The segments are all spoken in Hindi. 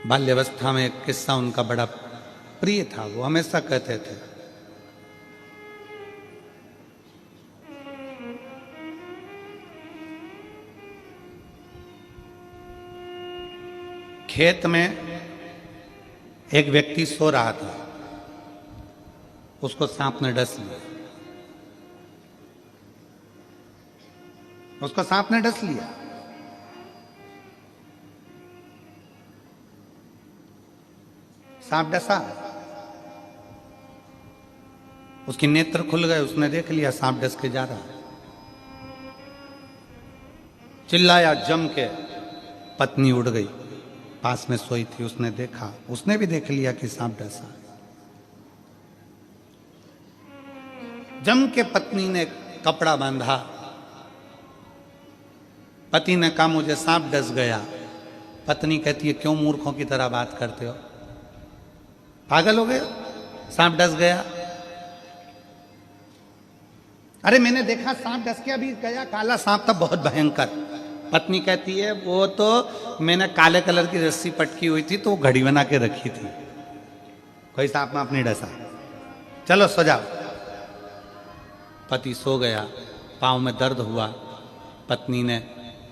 बाल्यावस्था में एक किस्सा उनका बड़ा प्रिय था। वो हमेशा कहते थे, खेत में एक व्यक्ति सो रहा था, उसको सांप ने डस लिया। उसको सांप ने डस लिया। सांप डसा, उसके नेत्र खुल गए, उसने देख लिया सांप डस के जा रहा है। चिल्लाया जम के, पत्नी उड़ गई, पास में सोई थी, उसने देखा, उसने भी देख लिया कि सांप डसा। जम के पत्नी ने कपड़ा बांधा। पति ने कहा मुझे सांप डस गया। पत्नी कहती है क्यों मूर्खों की तरह बात करते हो, पागल हो गए, सांप डस गया। अरे मैंने देखा सांप डस के अभी गया, काला सांप था बहुत भयंकर। पत्नी कहती है वो तो मैंने काले कलर की रस्सी पटकी हुई थी तो वो घड़ी बना के रखी थी, कोई सांप में अपनी डसा, चलो सो जाओ। पति सो गया, पांव में दर्द हुआ। पत्नी ने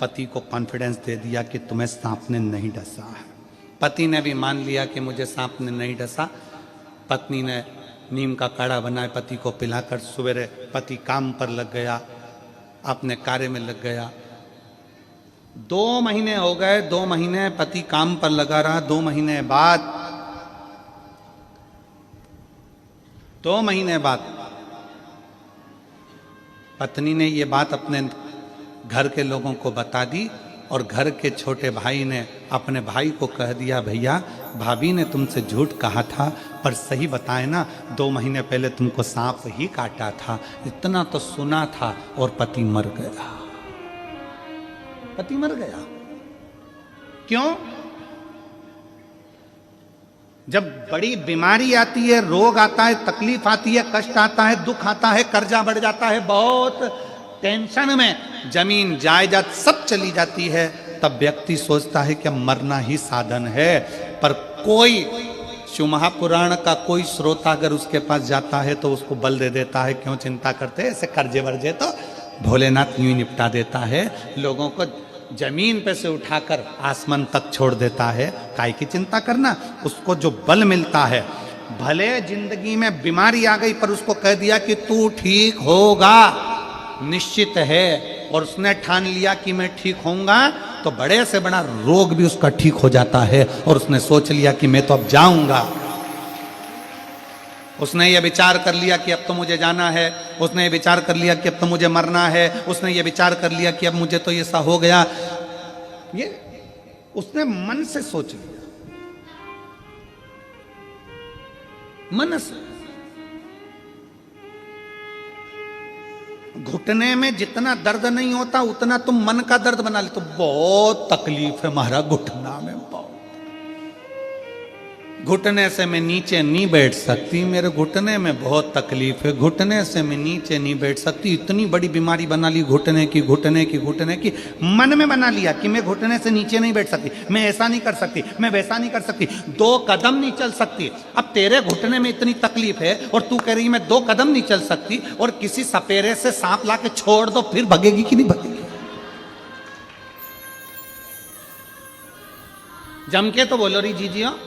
पति को कॉन्फिडेंस दे दिया कि तुम्हें सांप ने नहीं डसा है। पति ने भी मान लिया कि मुझे सांप ने नहीं डसा। पत्नी ने नीम का काढ़ा बनाए, पति को पिलाकर सवेरे पति काम पर लग गया, अपने कार्य में लग गया। 2 महीने हो गए, 2 महीने पति काम पर लगा रहा। 2 महीने बाद पत्नी ने ये बात अपने घर के लोगों को बता दी और घर के छोटे भाई ने अपने भाई को कह दिया, भैया भाभी ने तुमसे झूठ कहा था, पर सही बताए ना, 2 महीने पहले तुमको सांप ही काटा था। इतना तो सुना था। और पति मर गया। पति मर गया। क्यों? जब बड़ी बीमारी आती है, रोग आता है, तकलीफ आती है, कष्ट आता है, दुख आता है, कर्जा बढ़ जाता है, बहुत टेंशन में जमीन जायदाद सब चली जाती है, तब व्यक्ति सोचता है कि मरना ही साधन है। पर कोई शिव महापुराण का कोई श्रोता अगर उसके पास जाता है तो उसको बल दे देता है, क्यों चिंता करते हैं, ऐसे कर्जे वर्जे तो भोलेनाथ यूं ही निपटा देता है, लोगों को जमीन पे से उठाकर आसमान तक छोड़ देता है। काय की चिंता करना। उसको जो बल मिलता है, भले जिंदगी में बीमारी आ गई पर उसको कह दिया कि तू ठीक होगा, निश्चित है, और उसने ठान लिया कि मैं ठीक होऊंगा, तो बड़े से बड़ा रोग भी उसका ठीक हो जाता है। और उसने सोच लिया कि मैं तो अब जाऊंगा। उसने ये विचार कर लिया कि अब तो मुझे जाना है, उसने ये विचार कर लिया कि अब तो मुझे मरना है, उसने ये विचार कर लिया कि अब मुझे तो ये सा हो गया। ये उसने मन से सोच लिया, मन से। घुटने में जितना दर्द नहीं होता उतना तुम मन का दर्द बना ले, तो बहुत तकलीफ है महाराज घुटना में, बहुत। घुटने से मैं नीचे नहीं बैठ सकती, मेरे घुटने में बहुत तकलीफ है, घुटने से मैं नीचे नहीं बैठ सकती। इतनी बड़ी बीमारी बना ली घुटने की, घुटने की, घुटने की। मन में बना लिया कि मैं घुटने से नीचे नहीं बैठ सकती, मैं ऐसा नहीं कर सकती, मैं वैसा नहीं कर सकती, 2 कदम नहीं चल सकती। अब तेरे घुटने में इतनी तकलीफ है और तू कह रही मैं 2 कदम नहीं चल सकती, और किसी सपेरे से सांप ला के छोड़ दो, फिर भगेगी कि नहीं भगेगी? जम के तो बोलो रही जीजियो,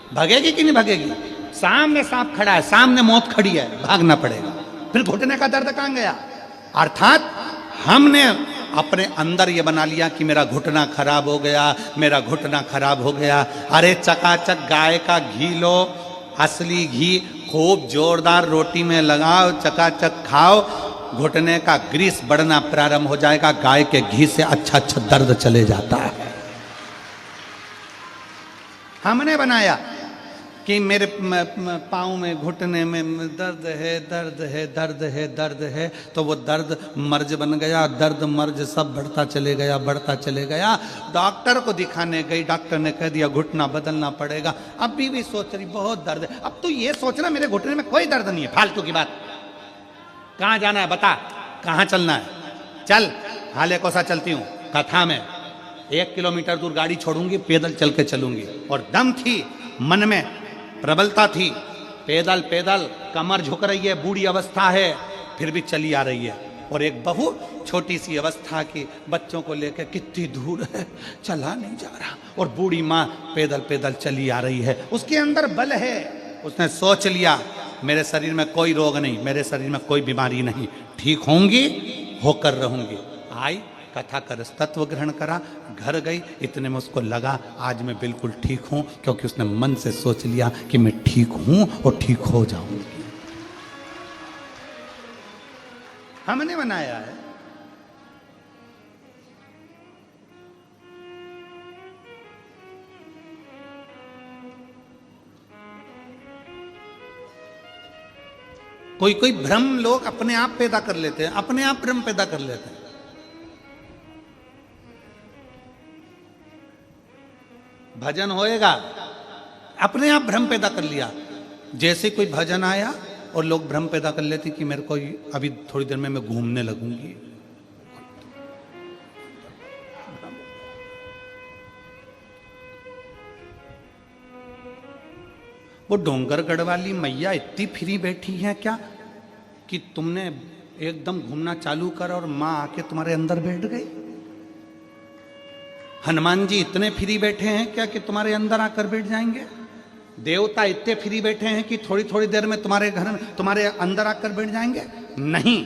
भगेगी कि नहीं भगेगी? सामने सांप खड़ा है, सामने मौत खड़ी है, भागना पड़ेगा। फिर घुटने का दर्द कहां गया? अर्थात हमने अपने अंदर ये बना लिया कि मेरा घुटना खराब हो गया, मेरा घुटना खराब हो गया। अरे चकाचक गाय का घी लो, असली घी, खूब जोरदार रोटी में लगाओ, चकाचक खाओ, घुटने का ग्रीस बढ़ना प्रारंभ हो जाएगा। गाय के घी से अच्छा अच्छा दर्द चले जाता है। हमने बनाया कि मेरे पाँव में, घुटने में दर्द है, दर्द है, दर्द है, दर्द है, तो वो दर्द मर्ज बन गया। दर्द मर्ज सब बढ़ता चले गया, बढ़ता चले गया। डॉक्टर को दिखाने गई, डॉक्टर ने कह दिया घुटना बदलना पड़ेगा। अभी भी सोच रही बहुत दर्द है। अब तो ये सोचना मेरे घुटने में कोई दर्द नहीं है, फालतू की बात। कहाँ जाना है बता, कहाँ चलना है, चल। हाले कोसा चलती हूँ कथा में, 1 किलोमीटर दूर गाड़ी छोड़ूंगी, पैदल चल के चलूंगी। और दम थी, मन में प्रबलता थी, पैदल पैदल कमर झुक रही है, बूढ़ी अवस्था है, फिर भी चली आ रही है। और एक बहू छोटी सी अवस्था की बच्चों को लेकर कितनी दूर है, चला नहीं जा रहा, और बूढ़ी माँ पैदल पैदल चली आ रही है। उसके अंदर बल है, उसने सोच लिया मेरे शरीर में कोई रोग नहीं, मेरे शरीर में कोई बीमारी नहीं, ठीक होंगी, होकर रहूंगी। आई, कथा कर तत्व ग्रहण करा, घर गई, इतने में उसको लगा आज मैं बिल्कुल ठीक हूं, क्योंकि उसने मन से सोच लिया कि मैं ठीक हूं और ठीक हो जाऊंगी। हमने बनाया है। कोई कोई भ्रम लोग अपने आप पैदा कर लेते हैं, अपने आप भ्रम पैदा कर लेते हैं। भजन होएगा, अपने आप भ्रम पैदा कर लिया। जैसे कोई भजन आया और लोग भ्रम पैदा कर लेते कि मेरे को अभी थोड़ी देर में मैं घूमने लगूंगी। वो डोंगरगढ़ वाली मैया इतनी फ्री बैठी है क्या कि तुमने एकदम घूमना चालू कर और मां आके तुम्हारे अंदर बैठ गई? हनुमान जी इतने फ्री बैठे हैं क्या कि तुम्हारे अंदर आकर बैठ जाएंगे? देवता इतने फ्री बैठे हैं कि थोड़ी थोड़ी देर में तुम्हारे घर में, तुम्हारे अंदर आकर बैठ जाएंगे? नहीं,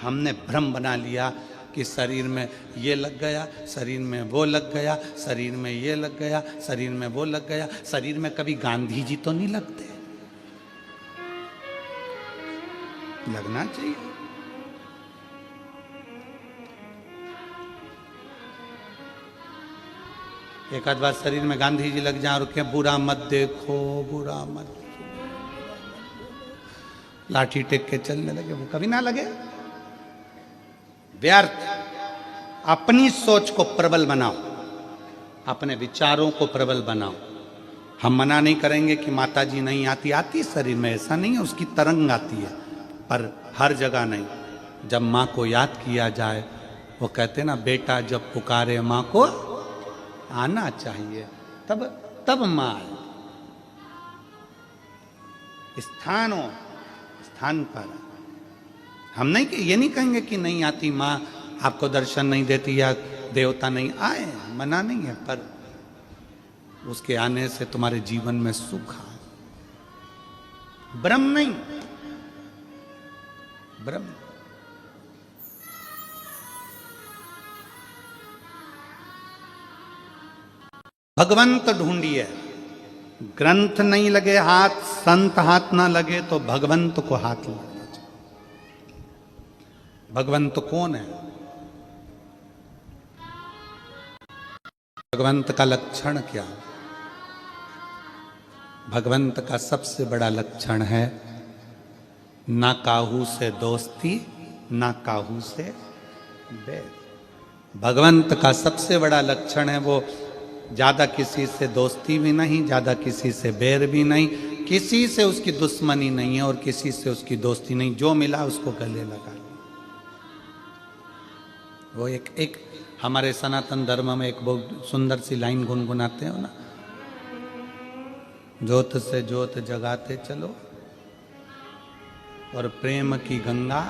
हमने भ्रम बना लिया कि शरीर में ये लग गया, शरीर में वो लग गया, शरीर में ये लग गया, शरीर में वो लग गया। शरीर में कभी गांधी जी तो नहीं लगते, लगना चाहिए। एक आध बार शरीर में गांधी जी लग जाए और क्या, बुरा मत देखो, बुरा मत, लाठी टेक के चलने लगे, वो कभी ना लगे। व्यर्थ। अपनी सोच को प्रबल बनाओ, अपने विचारों को प्रबल बनाओ। हम मना नहीं करेंगे कि माता जी नहीं आती, आती शरीर में, ऐसा नहीं है, उसकी तरंग आती है, पर हर जगह नहीं। जब माँ को याद किया जाए, वो कहते ना बेटा जब पुकारे माँ को आना चाहिए, तब माँ आए। स्थान पर हम नहीं, ये नहीं कहेंगे कि नहीं आती माँ, आपको दर्शन नहीं देती या देवता नहीं आए, मना नहीं है, पर उसके आने से तुम्हारे जीवन में सुख आए। ब्रह्म नहीं, ब्रह्म। भगवंत ढूंढिए, ग्रंथ नहीं लगे हाथ, संत हाथ ना लगे तो भगवंत को हाथ लगना चाहिए। भगवंत कौन है? भगवंत का लक्षण क्या? भगवंत का सबसे बड़ा लक्षण है ना काहू से दोस्ती, ना काहू से बैर। भगवंत का सबसे बड़ा लक्षण है वो ज्यादा किसी से दोस्ती भी नहीं, ज्यादा किसी से बैर भी नहीं, किसी से उसकी दुश्मनी नहीं है और किसी से उसकी दोस्ती नहीं। जो मिला उसको गले लगा लिया। वो एक हमारे सनातन धर्म में एक बहुत सुंदर सी लाइन गुनगुनाते हो ना, ज्योत से ज्योत जगाते चलो और प्रेम की गंगा।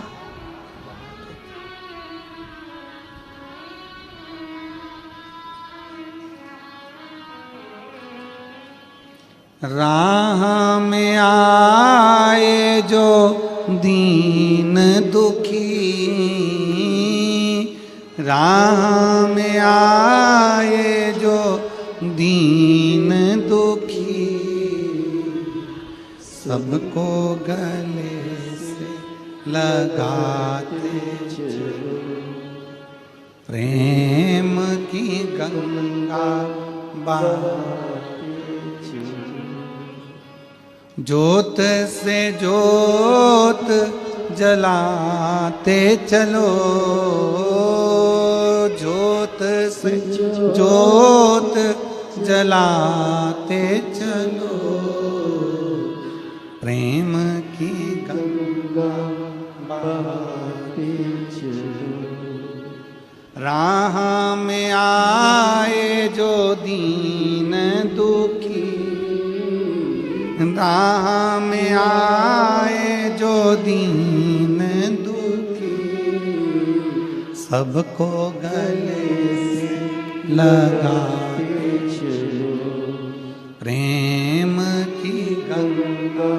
राह में आए जो दीन दुखी, राह में आए जो दीन दुखी, सबको गले से लगाते चलो, प्रेम की गंगा बहाते चलो। ज्योत से ज्योत जलाते चलो, ज्योत से ज्योत जलाते चलो, प्रेम की गंगा बहाते चलो। राह में आए जो दीन दुखी, राह में आए जो दीन दुखी, सबको गले से लगा प्रेम की गंगा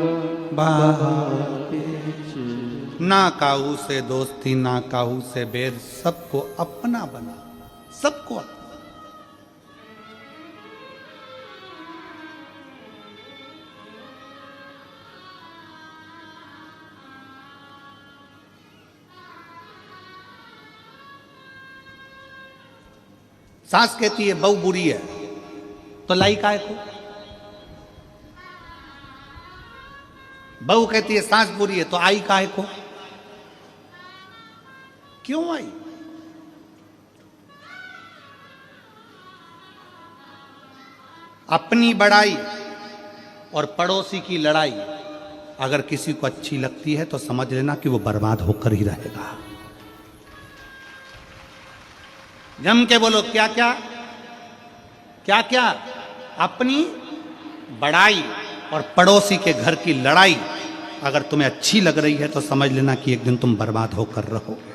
बहाते, ना काहू से दोस्ती ना काहू से बैर, सबको अपना बना, सबको अपना। सास कहती है बहू बुरी है तो लाई काय को, बहू कहती है सास बुरी है तो आई काय को, क्यों आई? अपनी बड़ाई और पड़ोसी की लड़ाई अगर किसी को अच्छी लगती है तो समझ लेना कि वो बर्बाद होकर ही रहेगा। जम के बोलो क्या क्या क्या क्या? अपनी बड़ाई और पड़ोसी के घर की लड़ाई अगर तुम्हें अच्छी लग रही है तो समझ लेना कि एक दिन तुम बर्बाद होकर रहोगे।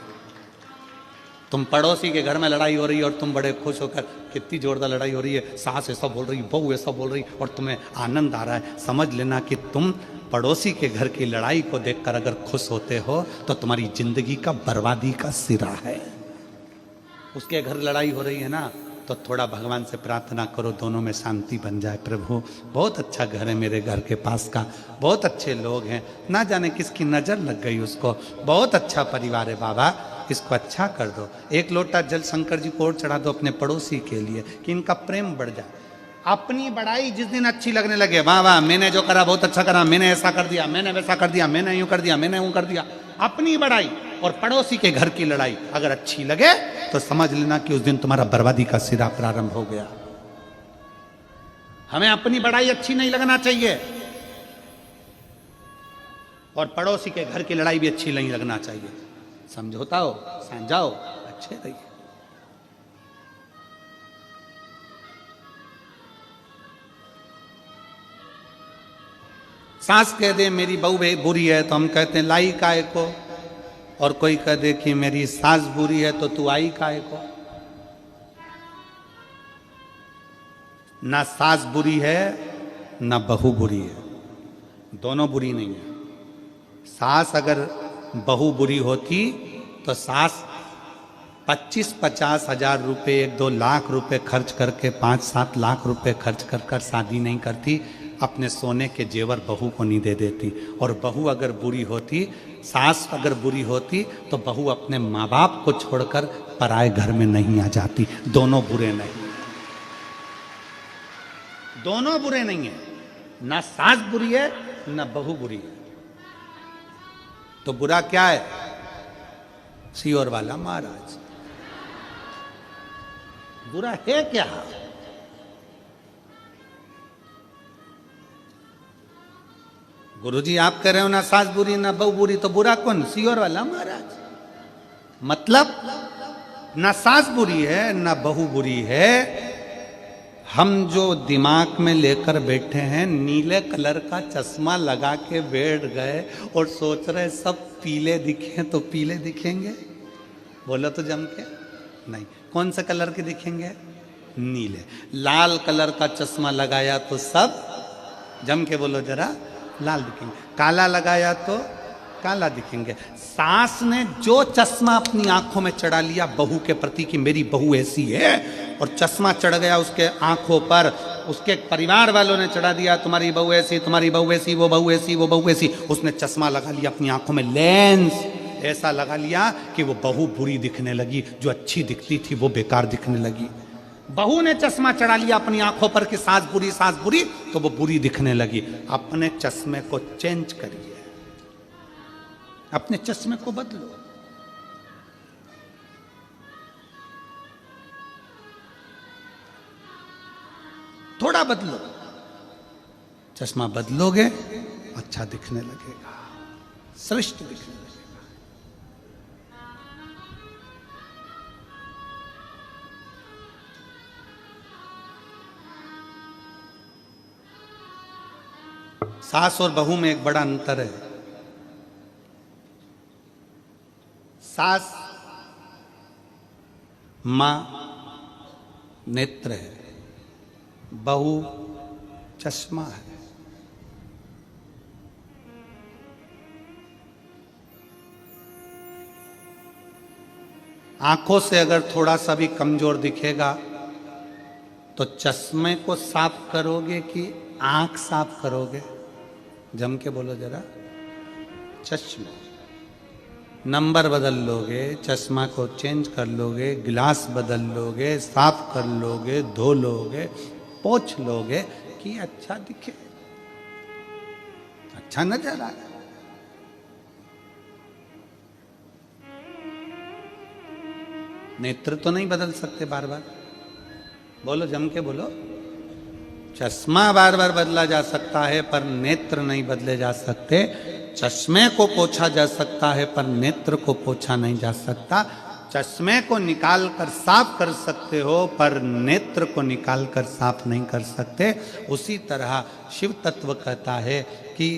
तुम पड़ोसी के घर में लड़ाई हो रही है और तुम बड़े खुश होकर, कितनी जोरदार लड़ाई हो रही है, सास ऐसा बोल रही, बहू ऐसा बोल रही और तुम्हें आनंद आ रहा है, समझ लेना कि तुम पड़ोसी के घर की लड़ाई को देखकर अगर खुश होते हो तो तुम्हारी जिंदगी का बर्बादी का सिरा है। उसके घर लड़ाई हो रही है ना, तो थोड़ा भगवान से प्रार्थना करो दोनों में शांति बन जाए। प्रभु बहुत अच्छा घर है मेरे घर के पास का, बहुत अच्छे लोग हैं, ना जाने किसकी नज़र लग गई उसको, बहुत अच्छा परिवार है बाबा, इसको अच्छा कर दो। एक लोटा जल शंकर जी को और चढ़ा दो अपने पड़ोसी के लिए कि इनका प्रेम बढ़ जाए। अपनी बड़ाई जिस दिन अच्छी लगने लगे, वाह वाह मैंने जो करा बहुत अच्छा करा, मैंने ऐसा कर दिया, मैंने वैसा कर दिया, मैंने यूं कर दिया, मैंने यूं कर दिया, अपनी बड़ाई और पड़ोसी के घर की लड़ाई अगर अच्छी लगे तो समझ लेना कि उस दिन तुम्हारा बर्बादी का सिरा प्रारंभ हो गया। हमें अपनी बड़ाई अच्छी नहीं लगना चाहिए और पड़ोसी के घर की लड़ाई भी अच्छी नहीं लगना चाहिए। समझौता हो, समझाओ, अच्छे रहिए। सास कह दे मेरी बहू बुरी है तो हम कहते हैं लाई काय को, और कोई कह दे कि मेरी सास बुरी है तो तू आई काय को। ना सास बुरी है ना बहू बुरी है, दोनों बुरी नहीं है। सास अगर बहू बुरी होती तो सास 25-50 हजार रुपये, 1-2 लाख रुपए खर्च करके 5-7 लाख रुपए खर्च कर कर शादी नहीं करती, अपने सोने के जेवर बहू को नहीं दे देती। और बहू अगर बुरी होती, सास अगर बुरी होती तो बहू अपने माँ बाप को छोड़कर पराए घर में नहीं आ जाती। दोनों बुरे नहीं, दोनों बुरे नहीं है, ना सास बुरी है ना बहू बुरी है। तो बुरा क्या है? सियोर वाला महाराज, बुरा है क्या? गुरुजी आप कह रहे हो ना सास बुरी ना बहू बुरी, तो बुरा कौन? सियोर वाला महाराज। मतलब ना सास बुरी है ना बहू बुरी है, हम जो दिमाग में लेकर बैठे हैं, नीले कलर का चश्मा लगा के बैठ गए और सोच रहे सब पीले दिखे तो पीले दिखेंगे, बोलो तो जम के नहीं। कौन से कलर के दिखेंगे? नीले। लाल कलर का चश्मा लगाया तो सब जम के बोलो जरा लाल दिखेंगे, काला लगाया तो काला दिखेंगे। सास ने जो चश्मा अपनी आंखों में चढ़ा लिया बहू के प्रति कि मेरी बहू ऐसी है, और चश्मा चढ़ गया उसके आंखों पर, उसके परिवार वालों ने चढ़ा दिया तुम्हारी बहू ऐसी, तुम्हारी बहू ऐसी, वो बहू ऐसी, वो बहू ऐसी, उसने चश्मा लगा लिया अपनी आंखों में, लेंस ऐसा लगा लिया कि वो बहू बुरी दिखने लगी, जो अच्छी दिखती थी वो बेकार दिखने लगी। बहू ने चश्मा चढ़ा लिया अपनी आंखों पर कि सास बुरी, तो वो बुरी दिखने लगी। अपने चश्मे को चेंज करिए, अपने चश्मे को बदलो। थोड़ा बदलो, चश्मा बदलोगे अच्छा दिखने लगेगा, श्रेष्ठ दिखने लगेगा। सास और बहू में एक बड़ा अंतर है। सास मां नेत्र है, बहू चश्मा है। आंखों से अगर थोड़ा सा भी कमजोर दिखेगा तो चश्मे को साफ करोगे कि आंख साफ करोगे? जम के बोलो जरा। चश्मा, नंबर बदल लोगे, चश्मा को चेंज कर लोगे, गिलास बदल लोगे, साफ कर लोगे, धो लोगे, पोंछ लोगे कि अच्छा दिखे, अच्छा नजर आए। नेत्र तो नहीं बदल सकते बार बार, बोलो जम के बोलो। चश्मा बार बार बदला जा सकता है पर नेत्र नहीं बदले जा सकते। चश्मे को पोछा जा सकता है पर नेत्र को पोछा नहीं जा सकता। चश्मे को निकाल कर साफ कर सकते हो पर नेत्र को निकाल कर साफ नहीं कर सकते। उसी तरह शिव तत्व कहता है कि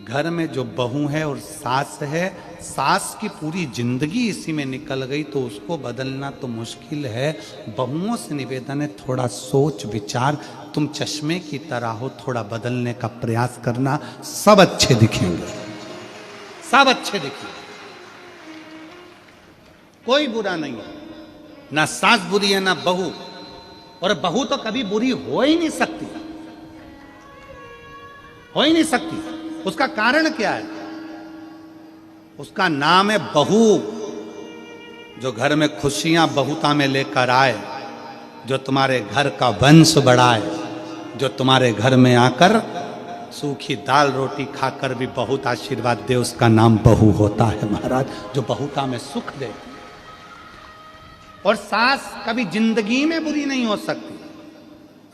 घर में जो बहू है और सास है, सास की पूरी जिंदगी इसी में निकल गई तो उसको बदलना तो मुश्किल है। बहुओं से निवेदन है, थोड़ा सोच विचार, तुम चश्मे की तरह हो, थोड़ा बदलने का प्रयास करना, सब अच्छे दिखेंगे, सब अच्छे दिखेंगे, कोई बुरा नहीं है। ना सास बुरी है ना बहू, और बहू तो कभी बुरी हो ही नहीं सकती, हो ही नहीं सकती। उसका कारण क्या है? उसका नाम है बहू। जो घर में खुशियां बहुता में लेकर आए, जो तुम्हारे घर का वंश बढ़ाए, जो तुम्हारे घर में आकर सूखी दाल रोटी खाकर भी बहुत आशीर्वाद दे, उसका नाम बहू होता है महाराज। जो बहुता में सुख दे। और सास कभी जिंदगी में बुरी नहीं हो सकती।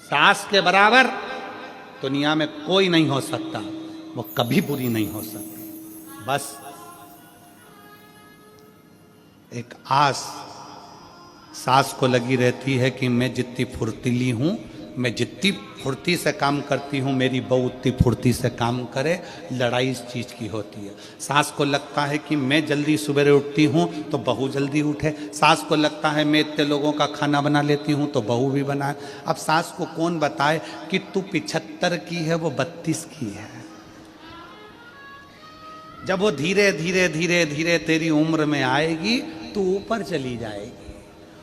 सास के बराबर दुनिया में कोई नहीं हो सकता, वो कभी बुरी नहीं हो सकती। बस एक आस सास को लगी रहती है कि मैं जितनी फुर्तीली हूं, मैं जितनी फुर्ती से काम करती हूं, मेरी बहू उतनी फुर्ती से काम करे। लड़ाई इस चीज की होती है। सास को लगता है कि मैं जल्दी सवेरे उठती हूं तो बहू जल्दी उठे। सास को लगता है मैं इतने लोगों का खाना बना लेती हूं तो बहू भी बनाए। अब सास को कौन बताए कि तू 75 की है, वो 32 की है। जब वो धीरे धीरे धीरे धीरे तेरी उम्र में आएगी तो ऊपर चली जाएगी,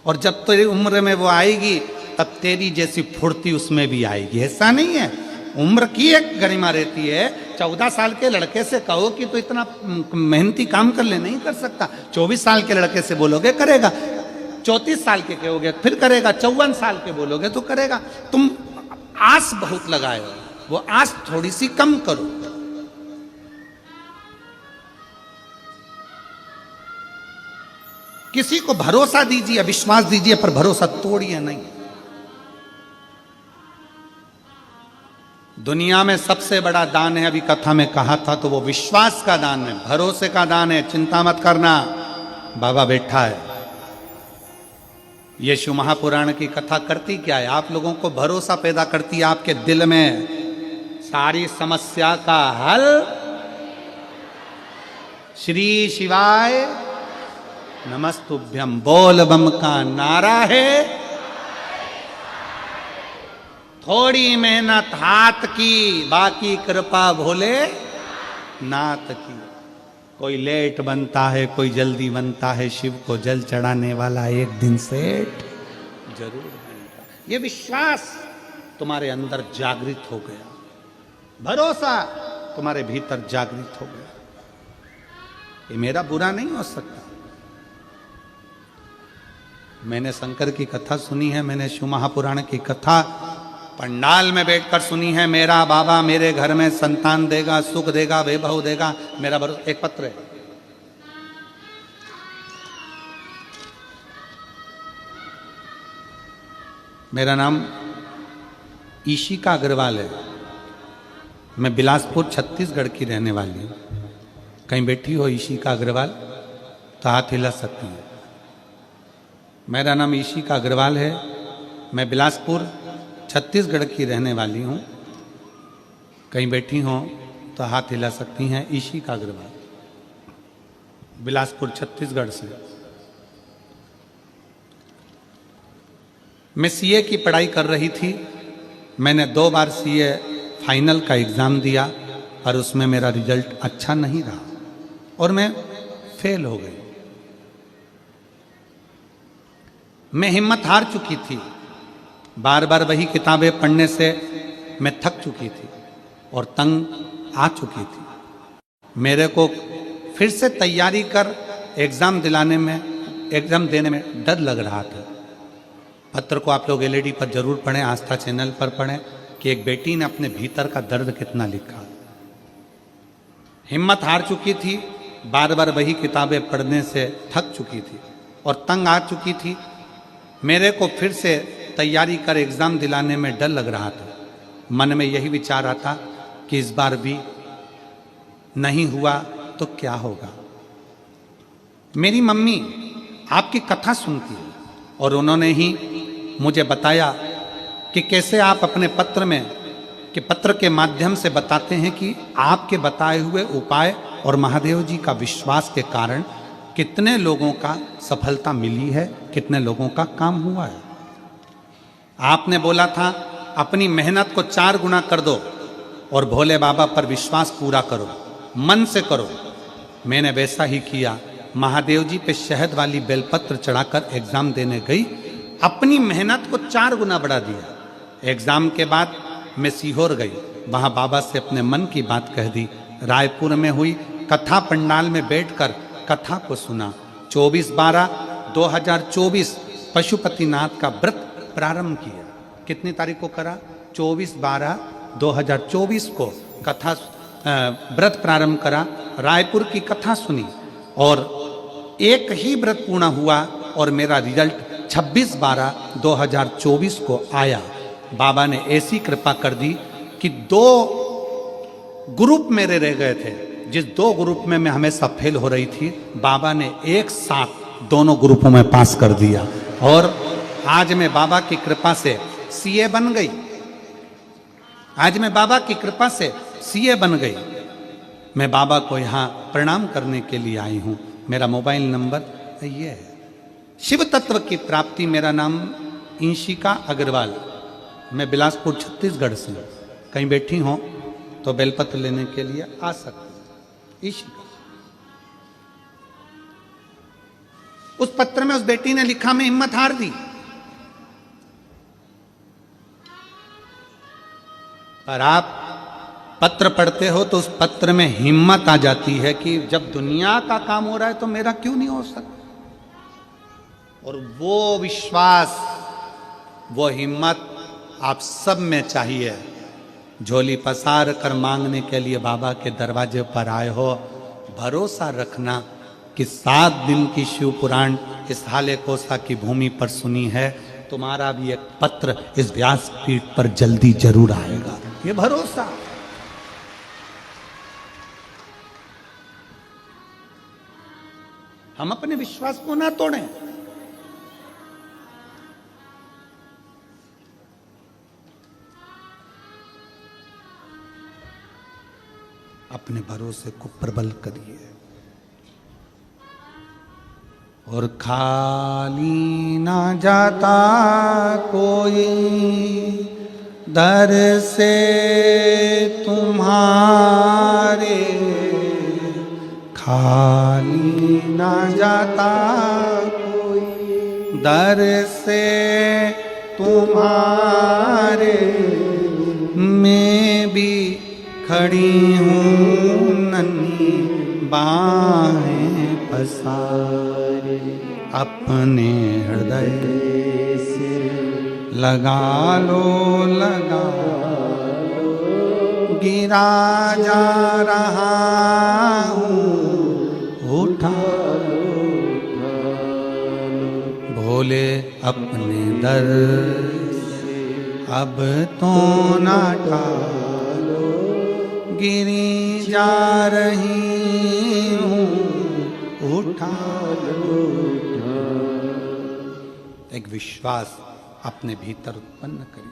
और जब तेरी उम्र में वो आएगी तब तेरी जैसी फुर्ती उसमें भी आएगी। ऐसा नहीं है, उम्र की एक गरिमा रहती है। 14 साल के लड़के से कहो कि तो इतना मेहनती काम कर ले, नहीं कर सकता। 24 साल के लड़के से बोलोगे करेगा, 34 साल के कहोगे फिर करेगा, 54 साल के बोलोगे तो करेगा। तुम आस बहुत लगाए हो, वो आस थोड़ी सी कम करो। किसी को भरोसा दीजिए, विश्वास दीजिए, पर भरोसा तोड़िए नहीं। दुनिया में सबसे बड़ा दान है, अभी कथा में कहा था, तो वो विश्वास का दान है, भरोसे का दान है। चिंता मत करना, बाबा बैठा है। ये शिव महापुराण की कथा करती क्या है? आप लोगों को भरोसा पैदा करती है आपके दिल में। सारी समस्या का हल श्री शिवाय नमस्तुभ्यम बोल बम का नारा है। थोड़ी मेहनत हाथ की, बाकी कृपा भोले नाथ की। कोई लेट बनता है, कोई जल्दी बनता है, शिव को जल चढ़ाने वाला एक दिन सेठ जरूर बनेगा। ये विश्वास तुम्हारे अंदर जागृत हो गया, भरोसा तुम्हारे भीतर जागृत हो गया। ये मेरा बुरा नहीं हो सकता। मैंने शंकर की कथा सुनी है, मैंने शिव महापुराण की कथा पंडाल में बैठकर सुनी है। मेरा बाबा मेरे घर में संतान देगा, सुख देगा, वैभव देगा, मेरा भरोसा। एक पत्र है, मेरा नाम ईशिका अग्रवाल है, मैं बिलासपुर छत्तीसगढ़ की रहने वाली हूँ। कहीं बैठी हो ईशिका अग्रवाल तो हाथ हिला सकती हैं। मेरा नाम ईशिका अग्रवाल है, मैं बिलासपुर छत्तीसगढ़ की रहने वाली हूँ। कहीं बैठी हों तो हाथ हिला सकती हैं। ईशिका अग्रवाल, बिलासपुर छत्तीसगढ़ से। मैं सीए की पढ़ाई कर रही थी। मैंने 2 बार सीए फाइनल का एग्ज़ाम दिया और उसमें मेरा रिजल्ट अच्छा नहीं रहा और मैं फेल हो गई। मैं हिम्मत हार चुकी थी। बार बार वही किताबें पढ़ने से मैं थक चुकी थी और तंग आ चुकी थी। मेरे को फिर से तैयारी कर एग्ज़ाम देने में डर लग रहा था। पत्र को आप लोग एलईडी पर जरूर पढ़ें, आस्था चैनल पर पढ़ें कि एक बेटी ने अपने भीतर का दर्द कितना लिखा। हिम्मत हार चुकी थी, बार बार वही किताबें पढ़ने से थक चुकी थी और तंग आ चुकी थी। मेरे को फिर से तैयारी कर एग्ज़ाम दिलाने में डर लग रहा था। मन में यही विचार आता कि इस बार भी नहीं हुआ तो क्या होगा। मेरी मम्मी आपकी कथा सुनती है और उन्होंने ही मुझे बताया कि कैसे आप अपने पत्र के माध्यम से बताते हैं कि आपके बताए हुए उपाय और महादेव जी का विश्वास के कारण कितने लोगों का सफलता मिली है, कितने लोगों का काम हुआ है। आपने बोला था अपनी मेहनत को 4 गुना कर दो और भोले बाबा पर विश्वास पूरा करो, मन से करो। मैंने वैसा ही किया। महादेव जी पे शहद वाली बेलपत्र चढ़ाकर एग्जाम देने गई, अपनी मेहनत को 4 गुना बढ़ा दिया। एग्जाम के बाद मैं सीहोर गई, वहां बाबा से अपने मन की बात कह दी। रायपुर में हुई कथा पंडाल में बैठकर कथा को सुना। 24/12/2024 पशुपतिनाथ का व्रत प्रारंभ किया। कितनी तारीख को करा? 24/12/2024 को कथा व्रत प्रारंभ करा। रायपुर की कथा सुनी और एक ही व्रत पूर्ण हुआ और मेरा रिजल्ट 26/12/2024 को आया। बाबा ने ऐसी कृपा कर दी कि 2 ग्रुप मेरे रह गए थे। जिस 2 ग्रुप में मैं हमेशा फेल हो रही थी, बाबा ने एक साथ दोनों ग्रुपों में पास कर दिया और आज मैं बाबा की कृपा से सीए बन गई। आज मैं बाबा की कृपा से सीए बन गई। मैं बाबा को यहाँ प्रणाम करने के लिए आई हूँ। मेरा मोबाइल नंबर ये है। शिव तत्व की प्राप्ति, मेरा नाम ईशिका अग्रवाल, मैं बिलासपुर छत्तीसगढ़ से। कहीं बैठी हो तो बेलपत्र लेने के लिए आ सकते। ईशिका, उस पत्र में उस बेटी ने लिखा, मैं हिम्मत हार दी पर आप पत्र पढ़ते हो तो उस पत्र में हिम्मत आ जाती है कि जब दुनिया का काम हो रहा है तो मेरा क्यों नहीं हो सकता। और वो विश्वास, वो हिम्मत आप सब में चाहिए। झोली पसार कर मांगने के लिए बाबा के दरवाजे पर आए हो, भरोसा रखना कि 7 दिन की शिव पुराण इस हाले कोसा की भूमि पर सुनी है। तुम्हारा भी एक पत्र इस व्यासपीठ पर जल्दी जरूर आएगा, ये भरोसा। हम अपने विश्वास को ना तोड़ें। अपने भरोसे को प्रबल करिए और खाली ना जाता कोई दर से तुम्हारे, खाली ना जाता कोई दर से तुम्हारे। मैं भी खड़ी हूँ नन्ही बाहें पसारे, अपने हृदय से लगा लो, गिरा जा रहा हूँ, उठा भोले अपने दर से अब तो ना टालो, गिरी जा रही हूँ, उठा लो। एक विश्वास अपने भीतर उत्पन्न करिए।